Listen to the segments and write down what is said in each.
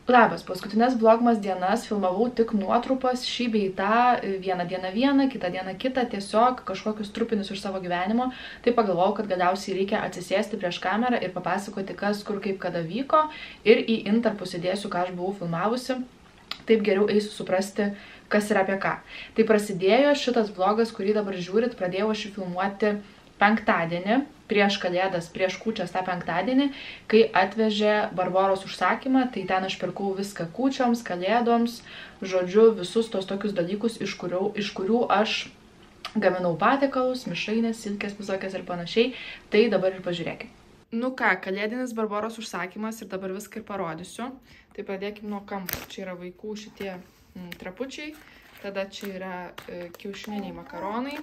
Labas, paskutinės vlogmas dienas filmavau tik nuotrupas, šį bei tą, vieną dieną vieną, kitą dieną kitą, tiesiog kažkokius trupinius iš savo gyvenimo. Tai pagalvojau, kad galiausiai reikia atsisėsti prieš kamerą ir papasakoti, kas, kur, kaip, kada vyko. Ir į intarpus įdėsiu, ką aš buvau filmavusi. Taip geriau eisiu suprasti, kas yra apie ką. Tai prasidėjo šitas vlogas, kurį dabar žiūrit, pradėjau aš filmuoti penktadienį, prieš kalėdas, prieš kūčias tą penktadienį, kai atvežė Barboros užsakymą, tai ten aš pirkau viską kūčioms, kalėdoms, žodžiu, visus tos tokius dalykus, iš kurių aš gaminau patiekalus, mišrainės, silkės visokias ir panašiai, tai dabar ir pažiūrėkime. Nu ką, kalėdinis Barboros užsakymas ir dabar viską ir parodysiu. Tai pradėkime nuo kampo. Čia yra vaikų šitie trapučiai, tada čia yra kiaušininiai makaronai.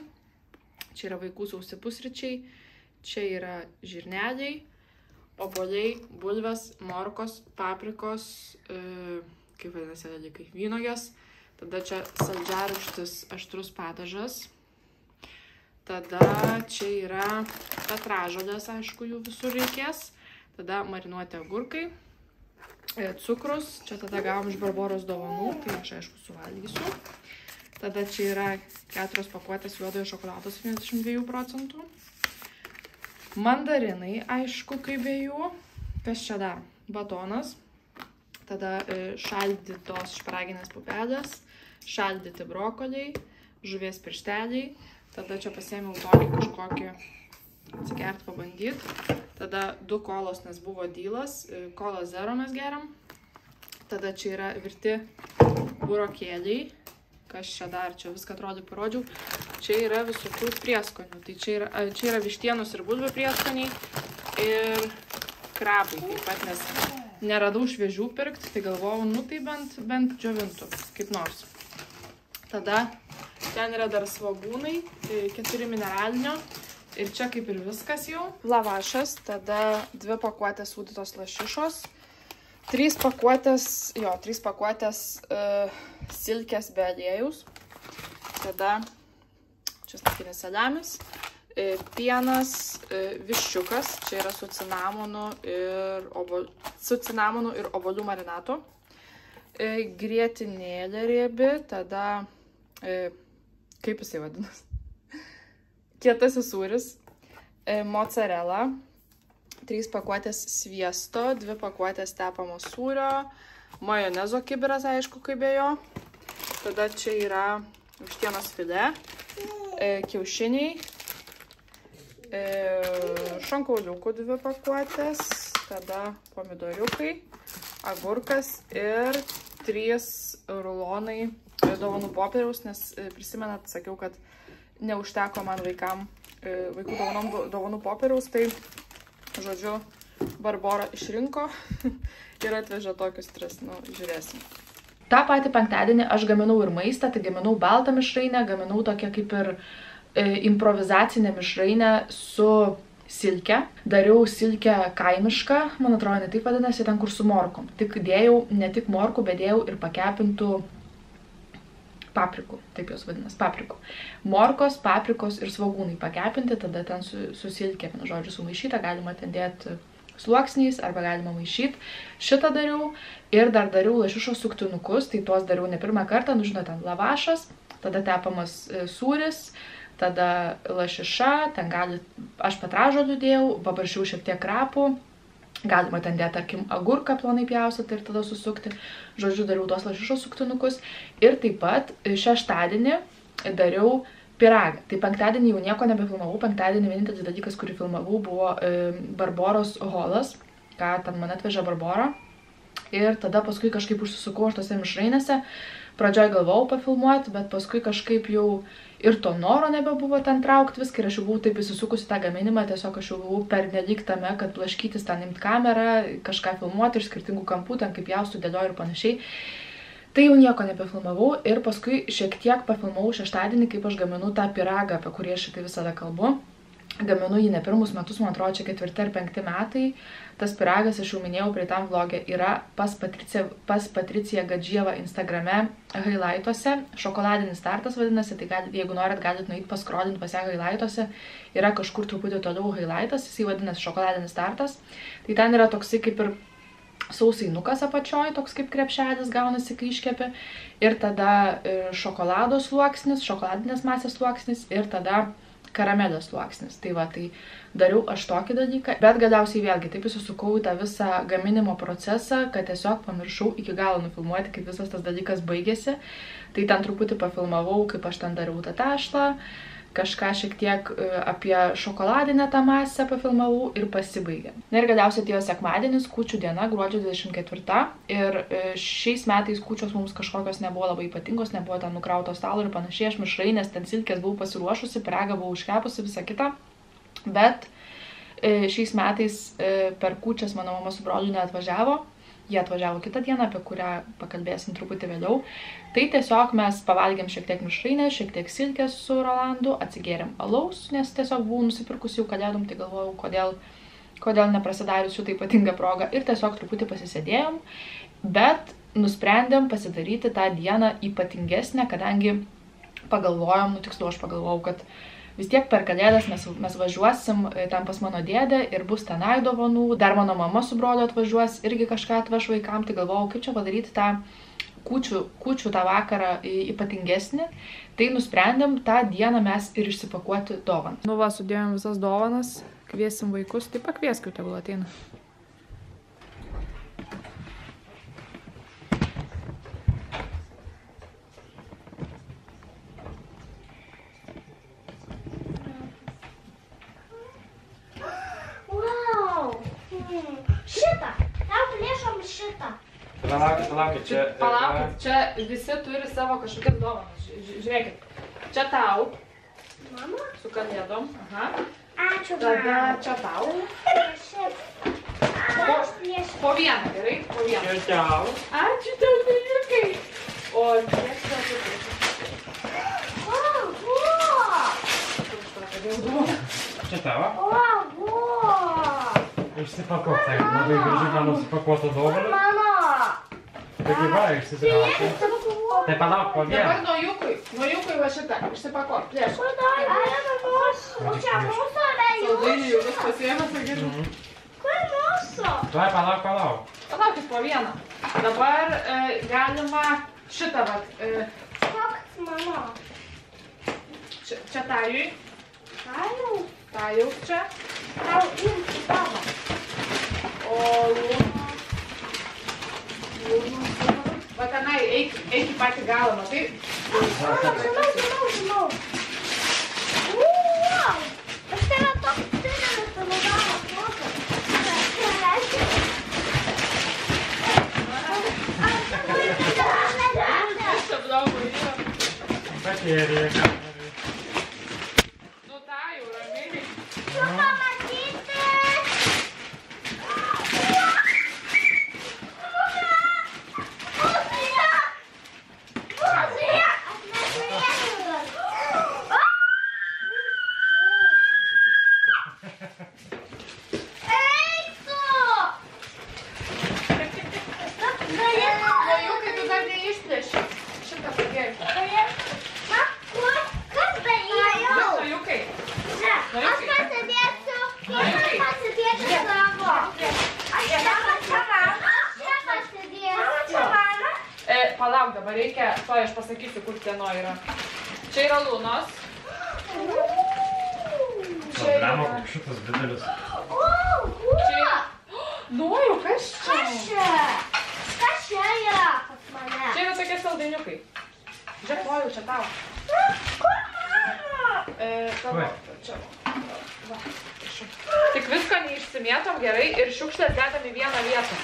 Čia yra vaikų sausi pusryčiai, čia yra žirneliai, obuoliai, bulvės, morkos, paprikos, kaip vadinasi dalykai, vynogės. Tada čia saldžiarūgštis aštrus padažas. Tada čia yra petražolės, aišku, jų visur reikės. Tada marinuoti agurkai, cukrus. Čia tada gavom iš Barboros dovanų, tai aš aišku suvalgysiu. Tada čia yra 4 pakuotės juodojo šokolado 72%. Mandarinai, aišku, kaip be jų. Kas čia dar? Batonas. Tada šaldytos šparaginės pupelės, šaldyti brokoliai, žuvies piršteliai. Tada čia pasiėmiau tokį kažkokį atsigert pabandyti. Tada 2 kolos, nes buvo dylas. Kola zero mes geriam. Tada čia yra virti burokėliai. Kas čia dar, čia viską atrodo parodžiau. Čia yra visokių prieskonių. Tai čia yra vištienos ir bulvių prieskoniai ir krabai taip pat, nes neradau šviežių pirkti, tai galvojau, nu tai bent džiovintų, kaip nors. Tada ten yra dar svogūnai, 4 mineralinio ir čia kaip ir viskas jau. Lavašas, tada 2 pakuotės sūdytos lašišos. 3 pakuotės silkės be aliejaus. Tada česnakinis saliamis, pienas, viščiukas, čia yra su cinamonu ir obuolių marinato. Grietinėlė riebi, tada, kaip jisai vadinasi, kietasis sūris, mozzarella. 3 pakuotės sviesto, 2 pakuotės tepamo sūrio, majonezo kibiras, aišku, kaip be jo. Tada čia yra vištienos filė, kiaušiniai, šonkauliukų 2 pakuotės, tada pomidoriukai, agurkas ir 3 rulonai dovanų popieriaus, nes prisimenat, sakiau, kad neužteko man vaikų dovanų popieriaus, tai žodžiu, Barbora išrinko ir atvežė tokius 3, nu, žiūrėsim. Ta patį penktadienį aš gaminau ir maistą, tai gaminau baltą mišrainę, gaminau tokią kaip ir improvizacinę mišrainę su silke. Dariau silkę kaimišką, man atrodo, ne taip vadinasi, ten kur su morkom. Tik dėjau ne tik morkų, bet dėjau ir pakepintų paprikų, taip jos vadinasi, paprikų. Morkos, paprikos ir svogūnai pakepinti, tada ten su silkė, žodžiu, sumaišyta, galima ten dėti sluoksniais arba galima maišyti. Šitą dariau ir dar dariau lašišos suktinukus, tai tuos dariau ne pirmą kartą, nu žinot, ten lavašas, tada tepamas sūris, tada lašiša, ten aš petražolių dėjau, pabaršiau šiek tiek krapų. Galima ten dėti, tarkim, agurką plonai pjaustyti ir tada susukti. Žodžiu, dariau tuos lašišos suktinukus. Ir taip pat šeštadienį dariau pyragą. Tai penktadienį jau nieko nebefilmavau. Penktadienį vienintelis dalykas, kurį filmavau, buvo Barboros holas, ką ten man atvežė Barbora. Ir tada paskui kažkaip užsisukau aš tose mišrainėse. Pradžioj galvojau pafilmuoti, bet paskui kažkaip jau ir to noro nebebuvo ten traukti viską ir aš jau buvau taip įsisukusi tą gaminimą, tiesiog aš jau buvau pernelyg tame, kad blaškytis ten imti kamerą, kažką filmuoti iš skirtingų kampų, ten kaip jaustų, dėlioju ir panašiai. Tai jau nieko nebefilmavau ir paskui šiek tiek pafilmavau šeštadienį, kaip aš gaminu tą pyragą, apie kurį aš šitai visada kalbu. Gaminu jį ne pirmus metus, man atrodo, čia 4 ar 5 metai. Tas pyragas, aš jau minėjau prie tam vlogė, yra pas Patricija Gadžieva Instagrame highlightuose. Šokoladinis startas vadinasi, tai jeigu norit, galit nueiti paskrolinti pas ją highlightuose. Yra kažkur truputį toliau highlightas, jisai vadinasi šokoladinis startas. Tai ten yra toksai kaip ir sausainukas apačioj, toks kaip krepšelis gaunasi, kai iškepi. Ir tada šokolado sluoksnis, šokoladinės masės sluoksnis ir tada karamelės sluoksnis. Tai va, tai dariau aš tokį dalyką. Bet galiausiai vėlgi taip įsisukau į tą visą gaminimo procesą, kad tiesiog pamiršau iki galo nufilmuoti, kaip visas tas dalykas baigėsi. Tai ten truputį pafilmavau, kaip aš ten dariau tą tešlą. Kažką šiek tiek apie šokoladinę tą masę pafilmavau ir pasibaigė. Na ir galiausiai atėjo sekmadienis, kūčių diena, gruodžio 24. Ir šiais metais kūčios mums kažkokios nebuvo labai ypatingos, nebuvo ten nukrauto stalo ir panašiai. Aš mišrainės, ten silkės buvau pasiruošusi, pyragą buvau užkepusi, visą kitą. Bet šiais metais per kūčias mano mama su broliu neatvažiavo. Jie atvažiavo kitą dieną, apie kurią pakalbėsim truputį vėliau. Tai tiesiog mes pavalgėm šiek tiek mišrainės, šiek tiek silkės su Rolandu, atsigėrėm alaus, nes tiesiog buvau nusipirkusi jau kalėdom, tai galvojau, kodėl neprasidarius šitą ypatingą progą. Ir tiesiog truputį pasisėdėjom, bet nusprendėm pasidaryti tą dieną ypatingesnę, kadangi pagalvojom, tiksliau aš pagalvojau, kad vis tiek per kalėdas mes važiuosim ten pas mano dėdę ir bus tenai dovanų. Dar mano mama su broliu atvažiuos, irgi kažką atveš vaikam, tai galvojau, kaip čia padaryti tą kūčių tą vakarą ypatingesnį. Tai nusprendėm tą dieną mes ir išsipakuoti dovanas. Nu va, sudėjom visas dovanas, kviesim vaikus, tai pakvieskite, tegul ateina. Palaukit, čia... Palaukit, čia visi turi savo kažkokias dovanas. Žiūrėkit, čia tau. Mama? Su kalėdom. Aha. Ačiū, tada čia tau. Po vieną, gerai? Po vieną. Čia tau. Ačiū tau, dalykai. O kiek tau turi? Čia tavo? Išsipakuok, tai labai gražiai mano supakuotą dovaną. Taigi va, išsisipakuok. Tai palauk po vieną. Dabar nuojukui va šitą, išsipakuok, plėšk. Saldainį jau vis pasiėmęs, sakyti. Kur mūsų? Tuoj, palauk. Palaukit po vieną. Dabar galima šitą vat. Koks mano? Čia tajui. Tajau? Tajau čia. Tau imti tavo. O Lūnų. Va tenai, eik į patį galą, matai? Žinau. Wow! Aš tave toks didelis tavo damas mokas. Tai reiškia? Aš tavo įsidažnė. Čia blogo yra. Patėrė, ką? Nu tajau, ramiai. Tu pamatyti. Palauk, dabar reikia, aš pasakysiu, kur kieno yra. Čia yra Lūnos. Problema, kaip šitas didelis. Nuoju, kas čia? Kas čia yra pas mane? Čia yra tokie saldainiukai. Žiūrėk, nuoju, čia tau. Kur mano? Tavo, čia. Va, prašau. Tik visko neišsimėtom gerai ir šiukšlės dedam į vieną vietą.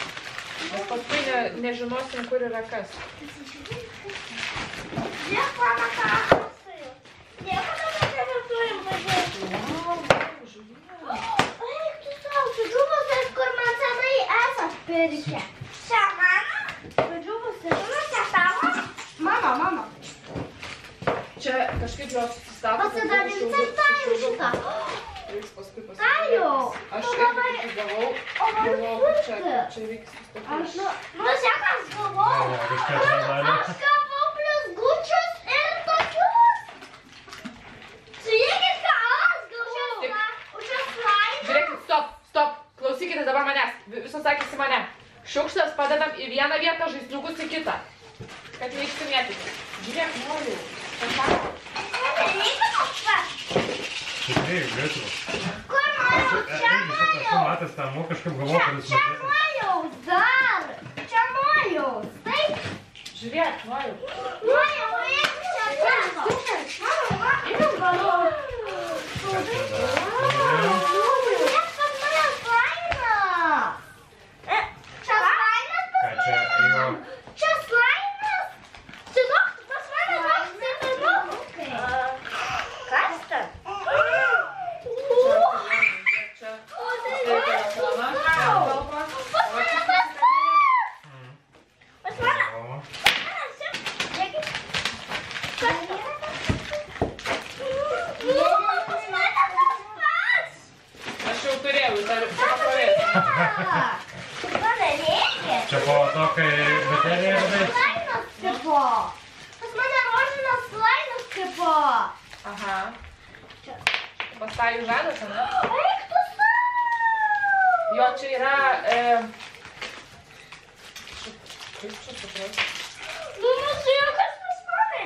Nes paskui nežinosim, kur yra kas. Žiūrėk, mama, ką aš turiu. Nieko dabar neturim pažiūrėti. Eik tu savo, sudžiūvusias, kur man senai esat pirkę. Čia mano? Sudžiūvusias, čia tavo? Mama. Čia kažkaip jos susistato. Pasidalinsim tajų šitą. Reiks paskui pasidalinti. Tajų. Aš irgi gavau. Galvau, čia reiks susistatyti. Aš gavau. Aš gavau blizgučius ir tokius. Žiūrėkit, ką aš gavau. Už šios laimę. Žiūrėkit, stop. Klausykite dabar manęs. Visos sakėsi mane. Šiukšlės žaisliukus į kitą. Kad neišsimėtyti. Žiūrėk, noriu. Pasako. Tikrai, greitų. Kur Majaus? Čia Majaus. Esu matęs tą kažkaip galvoju, kad jis Čia Majaus dar. Čia Majaus. Taip. Žiūrėk, noriu. Majaus, eik čia tavo. Mama, einu galiu. Žiūrėk, kad Majaus slainas. Čia slainas pas Ką čia, jo? Čia slainas? Sinok, pas mane toks sėdinukai. Kas ten? Čia. O tai telefoną. Pas mane tas pats. Pas mane. O, Kas ten? Pas mane tas pats. Aš jau turėjau, dar pakorėti. Man reikia. čia po to, kai baterija radai. Slainas tipo. Pas mane rožinas slainas tipo. Aha. Pas tą jų žadas, ne? Eik tu savo. Jo, čia yra... Kaip čia suprasti? Nu, nusijukas pas mane.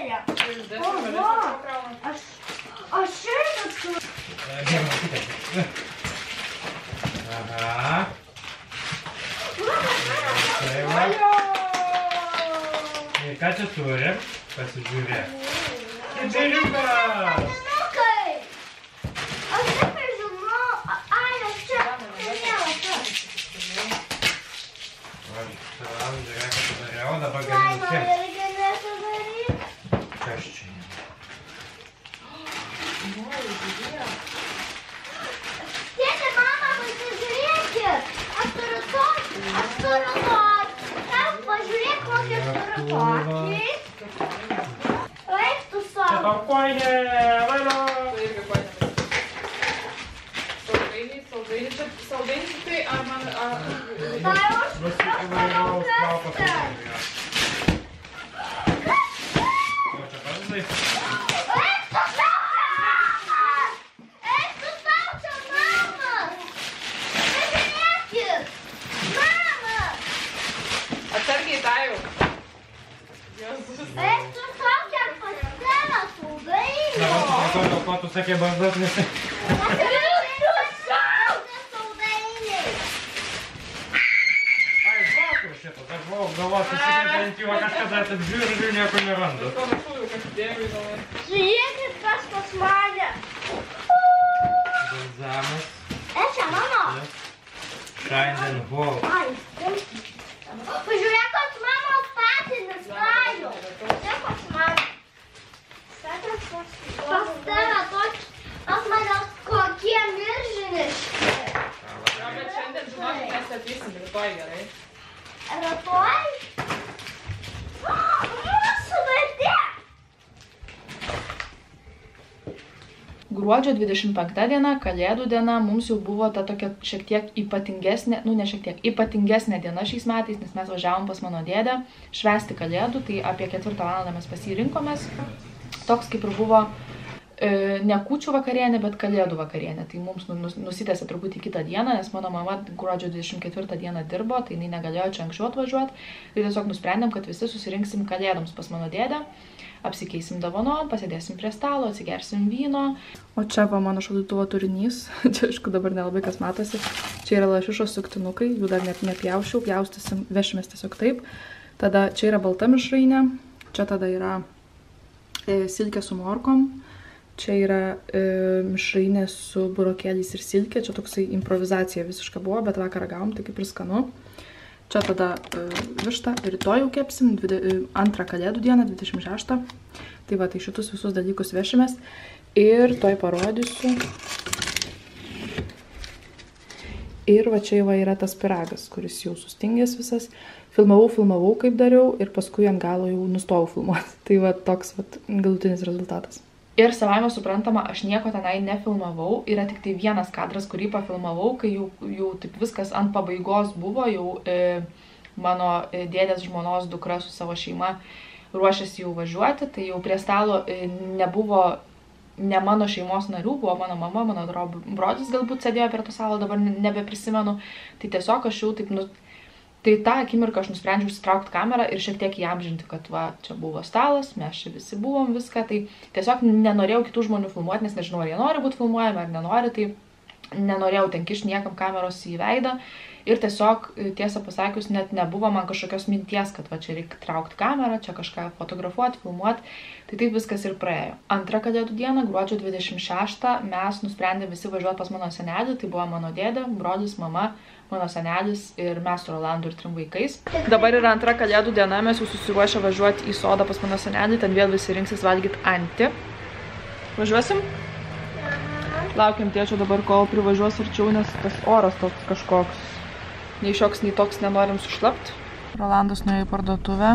Aš irgi tu. Aha. Tai va. Ir ką čia turi? Pasižiūrėk. Dideliukas! Nukai. Aš taip ir žinau. Ai, aš čia. Žiūrėk, ką padariau, dabar gali Laima nusėti. irgi nesudaryti. Kas čia? Tėti, mama, pasižiūrėkit. Aš turiu tokį. Pažiūrėk, kokį aš turiu tokį. Eik tu Čia savo. tau kojinė, valio! Tai irgi paėmės. Saldainiai. Čia saldainiai tai ar man... Tai už Įvairaus plauko saldainių. O čia padedai? Eik tu savo. Eik tu savo čia, mama. Pažiūrėkit. Mama. Atsargiai tą jau. Jezus. Eik tu savo čia pas tave saldainių. Na, man supratau, dėl ko tu sakė barzdas, nes... Ai, vakar šitą, aš buvau galvos, susikėdant jų kažkada taip žiūriu, nieko nerandu. Ko našųjų každėjau į galvą. Žiūrėkit, kas pas mane. Balzamas. Čia mano. Shine and Hold. Pažiūrėk, kas mano patinis kajų. Čia pas mane. Pas tave tokį. Pas mane kokie milžiniški. Jo, bet šiandien, žinokit, mes atvyksim rytoj gerai. Rytoj? Mūsų vedė. Gruodžio 25 diena, Kalėdų diena, mums jau buvo ta tokia šiek tiek ypatingesnė, nu ne šiek tiek, ypatingesnė diena šiais metais, nes mes važiavom pas mano dėdę švęsti Kalėdų, tai apie 4 valandą mes pasirinkomės. Toks kaip ir buvo ne kūčių vakarienė, bet Kalėdų vakarienė. Tai mums nusitęsė truputį kitą dieną, nes mano mama gruodžio 24 dieną dirbo, tai jinai negalėjo čia anksčiau atvažiuoti. Ir tiesiog nusprendėm, kad visi susirinksim Kalėdoms pas mano dėdę, apsikeisim davonom, pasėdėsim prie stalo, atsigersim vyno. O čia va mano šaldytuvo turinys. Čia, aišku, dabar nelabai kas matosi. Čia yra lašišos suktinukai, jų dar net nepjaušiau, pjaustysim, vešimės tiesiog taip. Tada čia yra balta mišrainė, čia tada yra silkė su morkom. Čia yra mišrainė su burokėliais ir silkė. Čia toksai improvizacija visiška buvo, bet vakar gavom, tai kaip ir skanu. Čia tada vištą, rytoj jau kepsim, antrą Kalėdų dieną, 26. Tai va, tai šitus visus dalykus vešimės. Ir toj parodysiu. Ir va čia va yra tas pyragas, kuris jau sustingęs visas. Filmavau, kaip dariau ir paskui ant galo jau nustojau filmuoti. Tai va toks va galutinis rezultatas. Ir savaime suprantama, aš nieko tenai nefilmavau, yra tik tai vienas kadras, kurį pafilmavau, kai jau taip viskas ant pabaigos buvo, jau mano dėdės žmonos dukra su savo šeima ruošiasi jau važiuoti, tai jau prie stalo nebuvo ne mano šeimos narių, buvo mano mama, mano brolis galbūt sėdėjo prie to stalo, dabar nebeprisimenu, tai tiesiog aš jau taip Tai tą akimirką aš nusprendžiau užsitraukti kamerą ir šiek tiek įamžinti, kad va, čia buvo stalas, mes čia visi buvom viską, tai tiesiog nenorėjau kitų žmonių filmuoti, nes nežinau, ar jie nori būti filmuojami ar nenori, tai nenorėjau ten kišti niekam kameros į veidą ir tiesiog, tiesą pasakius, net nebuvo man kažkokios minties, kad va, čia reikia traukti kamerą, čia kažką fotografuoti, filmuoti, tai taip viskas ir praėjo. Antrą Kalėdų dieną, gruodžio 26, mes nusprendėme visi važiuoti pas mano senelį, tai buvo mano dėdė, brolis, mama, mano senelis ir mes su Rolandu ir 3 vaikais. Dabar yra antra Kalėdų diena, mes jau susiruošę važiuoti į sodą pas mano senelį, ten vėl visi rinksis valgyti antį. Važiuosim? Laukiam tėčio dabar, kol privažiuos arčiau, nes tas oras toks kažkoks. Nei šioks, nei toks nenorim sušlapti. Rolandas nuėjo į parduotuvę.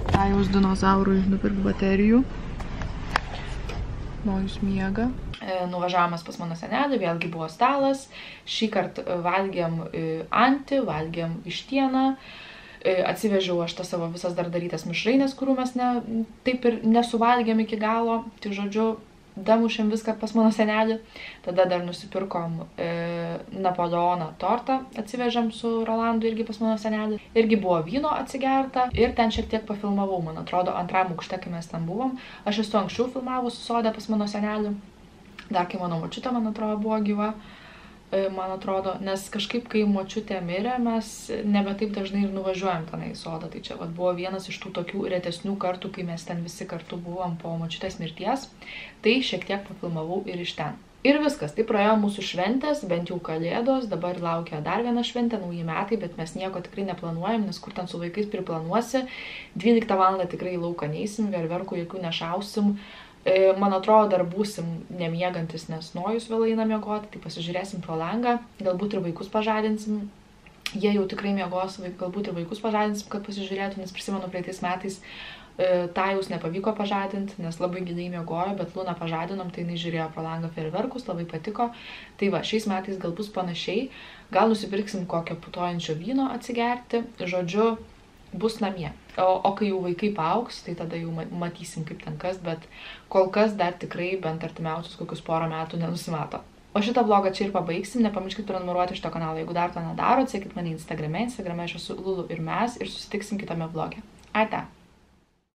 Tajaus dinozaurui nupirk baterijų. Nojus miega. Nuvažiavimas pas mano senelį, vėlgi buvo stalas. Šį kartą valgėm antį, valgėm vištieną. Atsivežiau aš tas savo visas dar darytas mišrainės, kurių mes taip ir nesuvalgėm iki galo. Tai žodžiu, damušėm viską pas mano senelį. Tada dar nusipirkom Napoleoną tortą, atsivežėm su Rolandu irgi pas mano senelį. Irgi buvo vyno atsigerta ir ten šiek tiek pafilmavau, man atrodo, antram aukšte, kai mes ten buvom. Aš esu anksčiau filmavus sodę pas mano senelį. Dar kai mano močiutė, man atrodo, buvo gyva, man atrodo, nes kažkaip, kai močiutė mirė, mes nebe taip dažnai ir nuvažiuojam tenai į sodą. Tai čia vat, buvo vienas iš tų tokių retesnių kartų, kai mes ten visi kartu buvom po močiutės mirties. Tai šiek tiek papilmavau ir iš ten. Ir viskas, tai praėjo mūsų šventės, bent jau Kalėdos, dabar laukia dar viena šventė, nauji metai, bet mes nieko tikrai neplanuojam, nes kur ten su vaikais priplanuosi, 12 val. Tikrai į lauką neisim, ververkų jokių nešausim. Man atrodo, dar būsim nemiegantis, nes Nojus vėl eina miegoti, tai pasižiūrėsim pro langą, galbūt ir vaikus pažadinsim. Jie jau tikrai miegos, galbūt ir vaikus pažadinsim, kad pasižiūrėtų, nes prisimenu praeitais metais Tajaus nepavyko pažadinti, nes labai giliai miegojo, bet Luną pažadinom, tai jinai žiūrėjo pro langą fejerverkus, labai patiko. Tai va, šiais metais gal bus panašiai, gal nusipirksim kokio putojančio vyno atsigerti, žodžiu, bus namie. O kai jau vaikai paaugs, tai tada jau matysim kaip ten kas, bet kol kas dar tikrai bent artimiausius kokius porą metų nenusimato. O šitą vlogą čia ir pabaigsim, nepamirškit prenumeruoti šito kanalą, jeigu dar to nedarot, sekit mane Instagrame aš esu Lulu ir mes ir susitiksim kitame vloge. Ate!